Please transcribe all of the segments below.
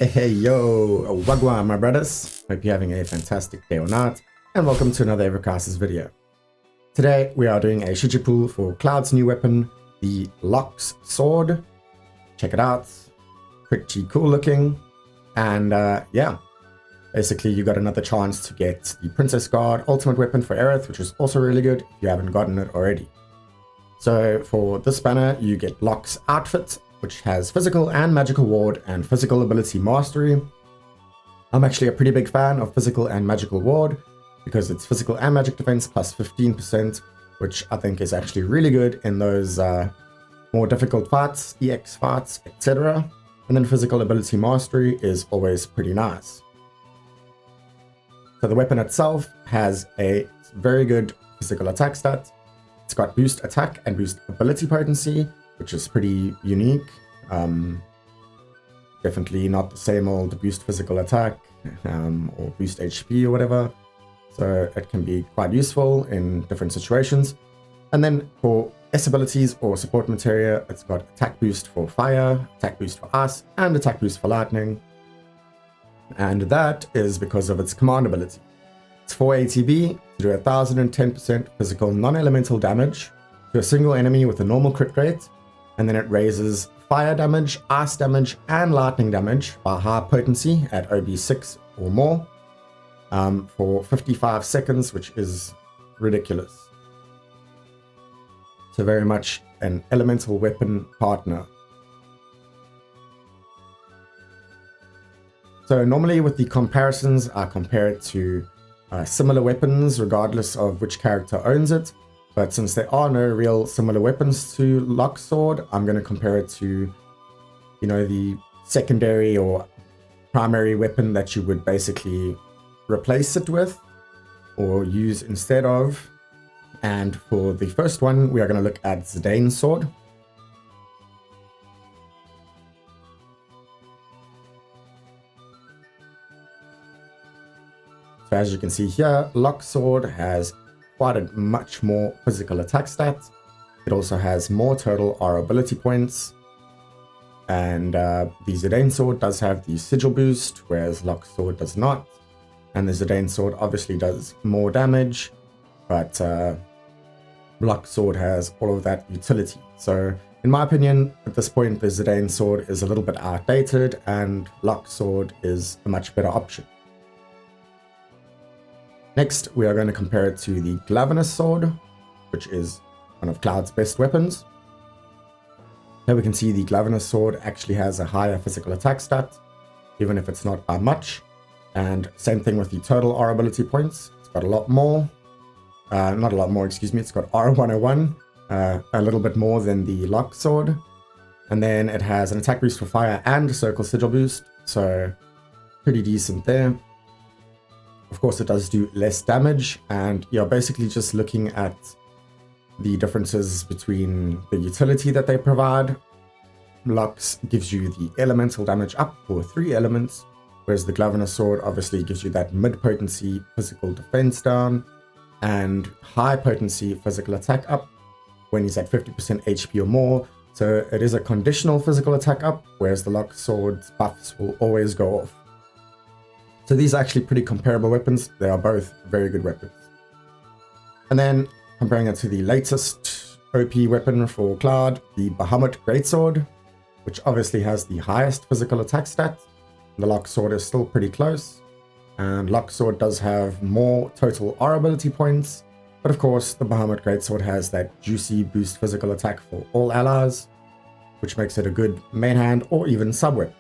Hey yo, wagwan my brothers. Hope you're having a fantastic day or night, and welcome to another Ever Crisis video. Today we are doing a shiji pool for Cloud's new weapon, the Locke's sword. Check it out, pretty cool looking, and yeah, basically you got another chance to get the Princess Guard ultimate weapon for Aaaaand, which is also really good if you haven't gotten it already. So for this banner you get Locke's outfit, which has physical and magical ward and physical ability mastery. I'm actually a pretty big fan of physical and magical ward because it's physical and magic defense plus 15%, which I think is actually really good in those more difficult fights, EX fights, etc. And then physical ability mastery is always pretty nice. So the weapon itself has a very good physical attack stat. It's got boost attack and boost ability potency, which is pretty unique. Definitely not the same old boost physical attack or boost HP or whatever. So it can be quite useful in different situations. And then for S abilities or support materia, it's got attack boost for fire, attack boost for ice, and attack boost for lightning. And that is because of its command ability. It's 4 ATB to do 1010% physical non-elemental damage to a single enemy with a normal crit rate, and then it raises fire damage, ice damage, and lightning damage by high potency at OB6 or more for 55 seconds, which is ridiculous. So very much an elemental weapon partner. So normally with the comparisons, I compare it to similar weapons regardless of which character owns it. But since there are no real similar weapons to Locke's sword, I'm going to compare it to, you know, the secondary or primary weapon that you would basically replace it with or use instead of. And for the first one, we are going to look at Zidane's sword. So as you can see here, Locke's sword has quite a much more physical attack stat. It also has more total R ability points. And the Zidane sword does have the sigil boost, whereas Locke's sword does not. And the Zidane sword obviously does more damage, but Locke's sword has all of that utility. So in my opinion, at this point, the Zidane sword is a little bit outdated and Locke's sword is a much better option. Next, we are going to compare it to the Glavenus sword, which is one of Cloud's best weapons. Here we can see the Glavenus sword actually has a higher physical attack stat, even if it's not by much. And same thing with the total R ability points. It's got a lot more. Not a lot more, excuse me. It's got R101, a little bit more than the Locke sword. And then it has an attack boost for fire and a circle sigil boost. So pretty decent there. Of course, it does do less damage, and you're basically just looking at the differences between the utility that they provide. Locke's gives you the elemental damage up for 3 elements, whereas the Glavenus sword obviously gives you that mid-potency physical defense down and high-potency physical attack up when he's at 50% HP or more. So it is a conditional physical attack up, whereas the Locke sword's buffs will always go off. So these are actually pretty comparable weapons. They are both very good weapons. And then comparing it to the latest OP weapon for Cloud, the Bahamut Greatsword, which obviously has the highest physical attack stat. The Locke sword is still pretty close. And Locke sword does have more total R ability points. But of course, the Bahamut Greatsword has that juicy boost physical attack for all allies, which makes it a good main hand or even sub-weapon.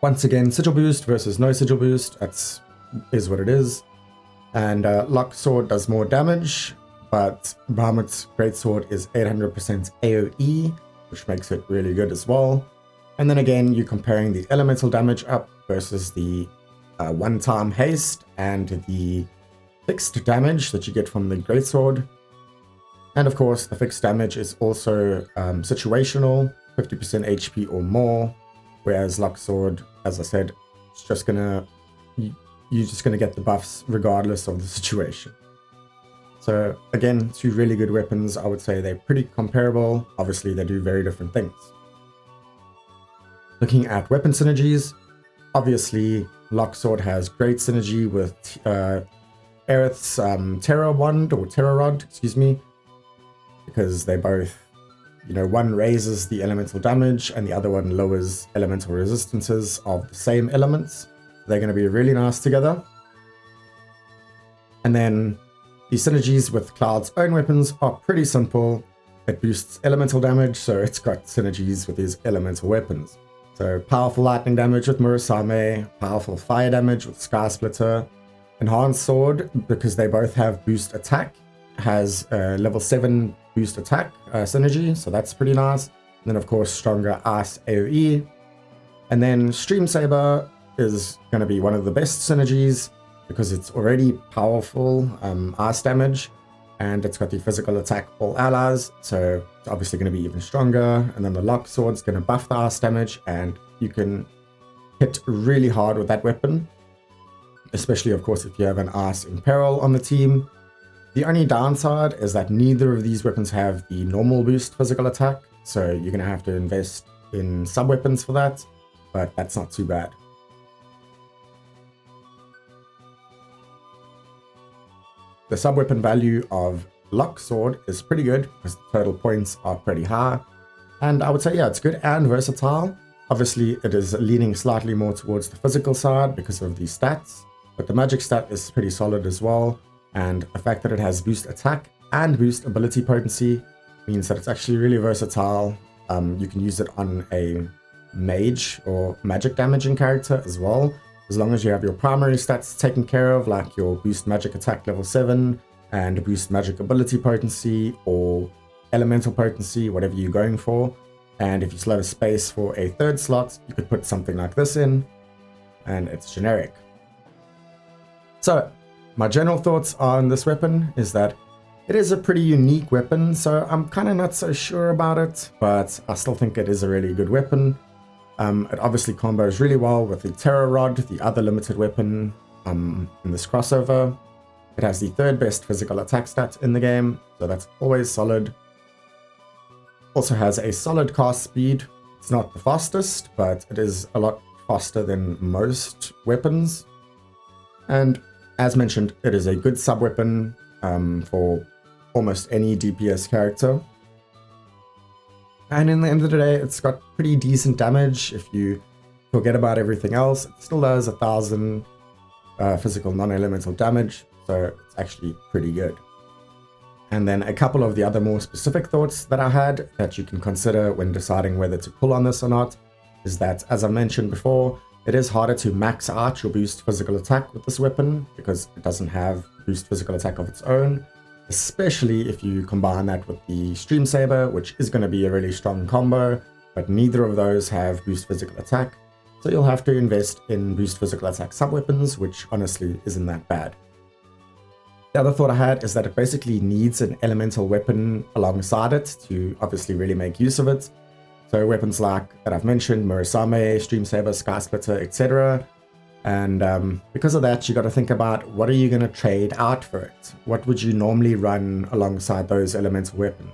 Once again, sigil boost versus no sigil boost, is what it is. And Locke's sword does more damage, but Bahamut's Greatsword is 800% AoE, which makes it really good as well. And then again, you're comparing the elemental damage up versus the one-time haste and the fixed damage that you get from the Greatsword. And of course, the fixed damage is also situational, 50% HP or more. Whereas Locke's sword, as I said, it's just you're just gonna get the buffs regardless of the situation. So again, 2 really good weapons. I would say they're pretty comparable. Obviously, they do very different things. Looking at weapon synergies, obviously Locke sword has great synergy with Aaaaand's Terror Wand, or Terror Rod, excuse me, because they both, one raises the elemental damage and the other one lowers elemental resistances of the same elements. They're going to be really nice together. And then the synergies with Cloud's own weapons are pretty simple. It boosts elemental damage, so it's got synergies with his elemental weapons. So powerful lightning damage with Murasame, powerful fire damage with Sky Splitter. Enhanced sword, because they both have boost attack, has level 7 boost attack synergy, so that's pretty nice. And then of course stronger ice AoE. And then Stream Saber is going to be one of the best synergies because it's already powerful ice damage, and it's got the physical attack all allies, so it's obviously going to be even stronger. And then the Locke sword's going to buff the ice damage, and you can hit really hard with that weapon, especially of course if you have an ice in peril on the team. The only downside is that neither of these weapons have the normal boost physical attack, so you're going to have to invest in sub-weapons for that, but that's not too bad. The sub-weapon value of Locke sword is pretty good because the total points are pretty high, and I would say, yeah, it's good and versatile. Obviously it is leaning slightly more towards the physical side because of the stats, but the magic stat is pretty solid as well. And the fact that it has boost attack and boost ability potency means that it's actually really versatile. You can use it on a mage or magic damaging character as well, as long as you have your primary stats taken care of, like your boost magic attack level 7 and boost magic ability potency or elemental potency, whatever you're going for. And if you still have a space for a third slot, you could put something like this in, and it's generic. So my general thoughts on this weapon is that it is a pretty unique weapon, so I'm kind of not so sure about it, but I still think it is a really good weapon. It obviously combos really well with the Terror Rod, the other limited weapon in this crossover. It has the third best physical attack stat in the game, so that's always solid. Also has a solid cast speed. It's not the fastest, but it is a lot faster than most weapons. And as mentioned, it is a good sub-weapon for almost any DPS character. And in the end of the day, it's got pretty decent damage. If you forget about everything else, it still does 1,000 physical non-elemental damage, so it's actually pretty good. And then a couple of the other more specific thoughts that I had that you can consider when deciding whether to pull on this or not is that, as I mentioned before, it is harder to max out your boost physical attack with this weapon because it doesn't have boost physical attack of its own, especially if you combine that with the Stream Saber, which is going to be a really strong combo, but neither of those have boost physical attack, so you'll have to invest in boost physical attack sub-weapons, which honestly isn't that bad. The other thought I had is that it basically needs an elemental weapon alongside it to obviously really make use of it. So weapons like that I've mentioned, Murasame, Stream Saber, Sky Splitter, etc. And because of that, you got to think about what are you going to trade out for it? What would you normally run alongside those elemental weapons?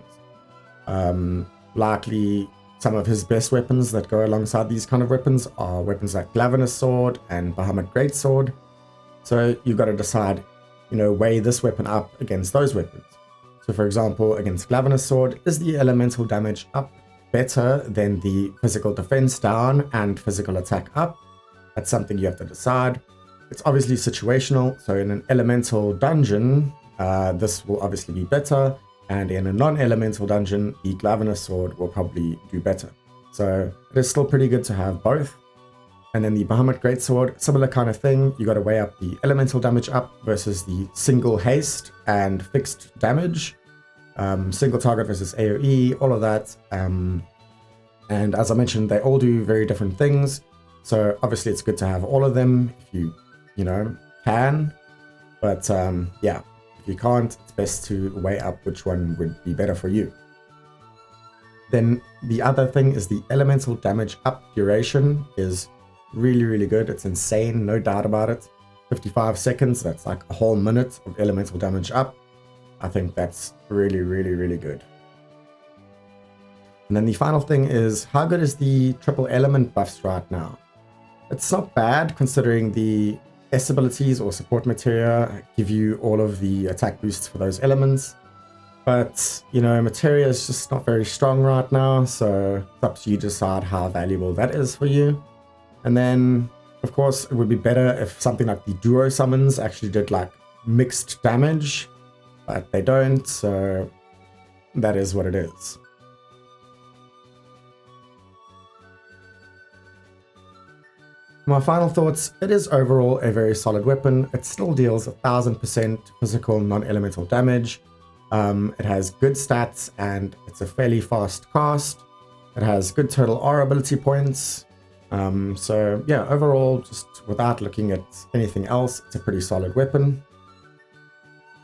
Likely some of his best weapons that go alongside these kind of weapons are weapons like Glavenus Sword and Bahamut Greatsword. So you've got to decide, weigh this weapon up against those weapons. So for example, against Glavenus Sword, is the elemental damage up better than the physical defense down and physical attack up? That's something you have to decide. It's obviously situational, so in an elemental dungeon, this will obviously be better, and in a non-elemental dungeon, the Glavenus Sword will probably do better. So it is still pretty good to have both. And then the Bahamut Greatsword, similar kind of thing. You got to weigh up the elemental damage up versus the single haste and fixed damage. Single target versus AoE, all of that. And as I mentioned, they all do very different things. So obviously it's good to have all of them if you, can. But yeah, if you can't, it's best to weigh up which one would be better for you. Then the other thing is the elemental damage up duration is really, really good. It's insane, no doubt about it. 55 seconds, that's like a whole minute of elemental damage up. I think that's really, really, really good. And then the final thing is, how good is the triple element buffs right now? It's not bad considering the S abilities or support materia give you all of the attack boosts for those elements. But, you know, materia is just not very strong right now, so it's up to you to decide how valuable that is for you. And then, of course, it would be better if something like the duo summons actually did like mixed damage, but they don't, so that is what it is. My final thoughts, it is overall a very solid weapon. It still deals 1000% physical non-elemental damage. It has good stats and it's a fairly fast cast. It has good total R ability points. So yeah, overall, just without looking at anything else, it's a pretty solid weapon.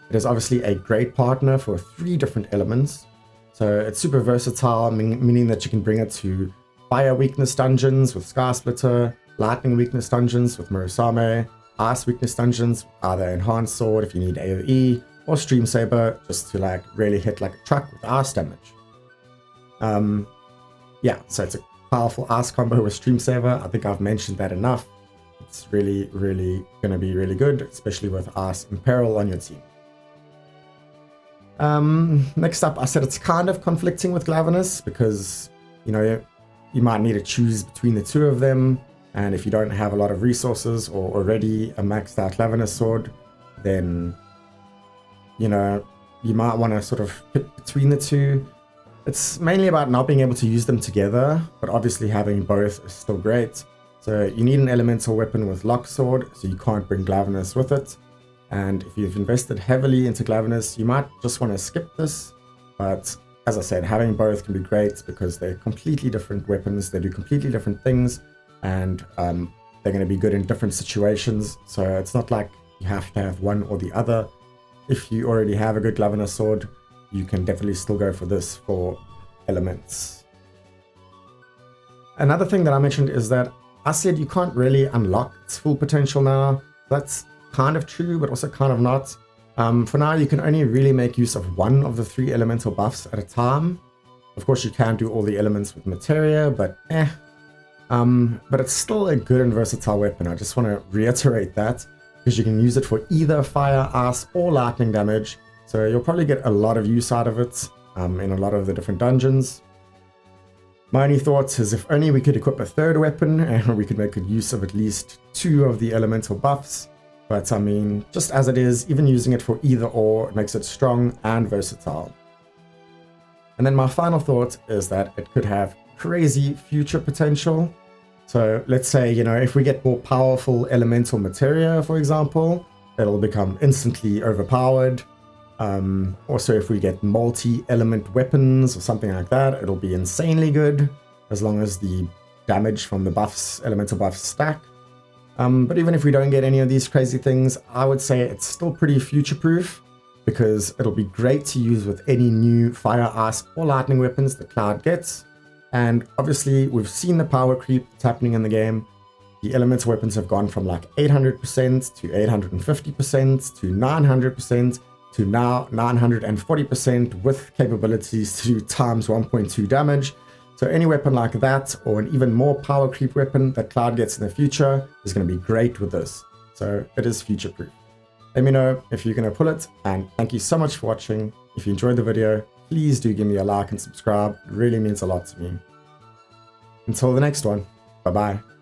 It is obviously a great partner for 3 different elements. So it's super versatile, meaning that you can bring it to fire weakness dungeons with Sky Splitter, lightning weakness dungeons with Murasame, ice weakness dungeons, either enhanced sword if you need AoE, or stream saber just to like really hit like a truck with ice damage. Yeah, so it's a powerful ice combo with stream saber. I think I've mentioned that enough. It's really gonna be really good, especially with ice in peril on your team. Next up, I said it's kind of conflicting with Glavenus because, you know, you might need to choose between the 2 of them. And if you don't have a lot of resources or already a maxed out Glavenus sword, then, you know, you might want to sort of pick between the 2. It's mainly about not being able to use them together, but obviously having both is still great. So you need an elemental weapon with Locke sword, so you can't bring Glavenus with it. And if you've invested heavily into Glavenus, you might just want to skip this. But as I said, having both can be great because they're completely different weapons. They do completely different things. And they're going to be good in different situations, so it's not like you have to have one or the other. If you already have a good Glavenus sword, you can definitely still go for this for elements. Another thing that I mentioned is that I said you can't really unlock its full potential now. That's kind of true, but also kind of not. For now, you can only really make use of one of the 3 elemental buffs at a time. Of course, you can do all the elements with materia, but but it's still a good and versatile weapon. I just want to reiterate that because you can use it for either fire, ice, or lightning damage. So you'll probably get a lot of use out of it in a lot of the different dungeons. My only thoughts is if only we could equip a 3rd weapon and we could make good use of at least 2 of the elemental buffs. But I mean, just as it is, even using it for either or, it makes it strong and versatile. And then my final thought is that it could have crazy future potential. So let's say, you know, if we get more powerful elemental materia, for example, it'll become instantly overpowered. Also, if we get multi-element weapons or something like that, it'll be insanely good as long as the damage from the buffs, elemental buffs stack. But even if we don't get any of these crazy things, I would say it's still pretty future-proof because it'll be great to use with any new fire, ice, or lightning weapons that Cloud gets. And obviously, we've seen the power creep that's happening in the game. The elemental weapons have gone from like 800% to 850% to 900% to now 940% with capabilities to times 1.2 damage. So any weapon like that, or an even more power creep weapon that Cloud gets in the future, is going to be great with this. So it is future-proof. Let me know if you're going to pull it, and thank you so much for watching. If you enjoyed the video, please do give me a like and subscribe. It really means a lot to me. Until the next one, bye-bye.